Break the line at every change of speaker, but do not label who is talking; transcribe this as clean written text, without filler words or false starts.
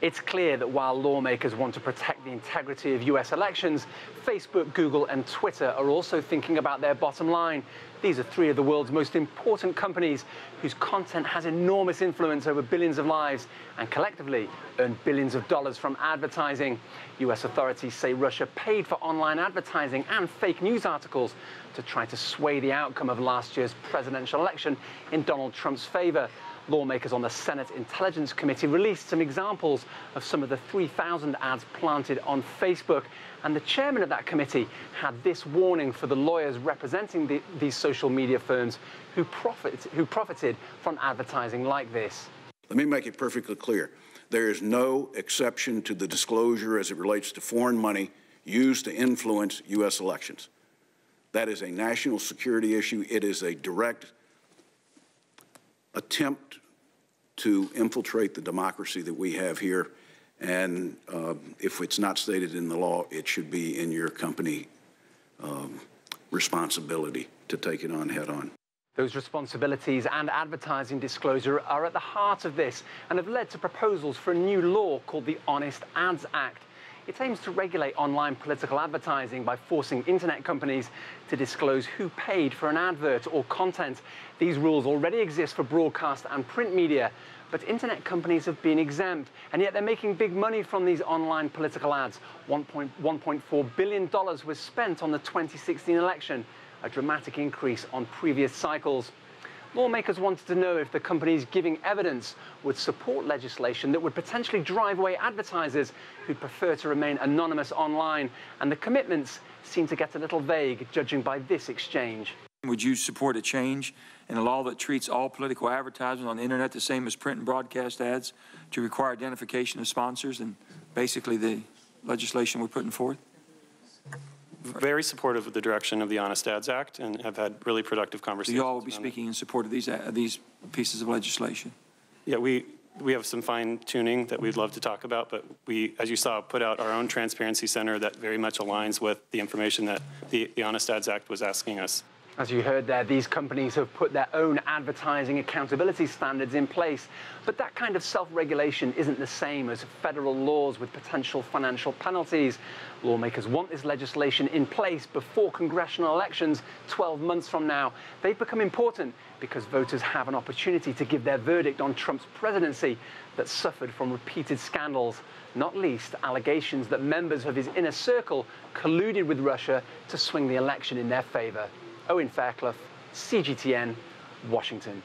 It's clear that while lawmakers want to protect the integrity of US elections, Facebook, Google and Twitter are also thinking about their bottom line. These are three of the world's most important companies whose content has enormous influence over billions of lives and collectively earn billions of dollars from advertising. US authorities say Russia paid for online advertising and fake news articles to try to sway the outcome of last year's presidential election in Donald Trump's favor. Lawmakers on the Senate Intelligence Committee released some examples of some of the 3,000 ads planted on Facebook. And the chairman of that committee had this warning for the lawyers representing these social media firms who profited from advertising like this.
Let me make it perfectly clear. There is no exception to the disclosure as it relates to foreign money used to influence U.S. elections. That is a national security issue. It is a direct attempt to infiltrate the democracy that we have here. And if it's not stated in the law, it should be in your company responsibility to take it on head on.
Those responsibilities and advertising disclosure are at the heart of this and have led to proposals for a new law called the Honest Ads Act. It aims to regulate online political advertising by forcing internet companies to disclose who paid for an advert or content. These rules already exist for broadcast and print media, but internet companies have been exempt, and yet they're making big money from these online political ads. $1.4 billion was spent on the 2016 election, a dramatic increase on previous cycles. Lawmakers wanted to know if the companies giving evidence would support legislation that would potentially drive away advertisers who prefer to remain anonymous online, and the commitments seem to get a little vague, judging by this exchange.
Would you support a change in a law that treats all political advertising on the internet the same as print and broadcast ads, to require identification of sponsors and basically the legislation we're putting forth?
Very supportive of the direction of the Honest Ads Act and have had really productive conversations.
So you all will be speaking in support of these pieces of legislation? Yeah,
we have some fine tuning that we'd love to talk about, but we, as you saw, put out our own transparency center that very much aligns with the information that the Honest Ads Act was asking us.
As you heard there, these companies have put their own advertising accountability standards in place. But that kind of self-regulation isn't the same as federal laws with potential financial penalties. Lawmakers want this legislation in place before congressional elections 12 months from now. They've become important because voters have an opportunity to give their verdict on Trump's presidency that suffered from repeated scandals, not least allegations that members of his inner circle colluded with Russia to swing the election in their favor. Owen Fairclough, CGTN, Washington.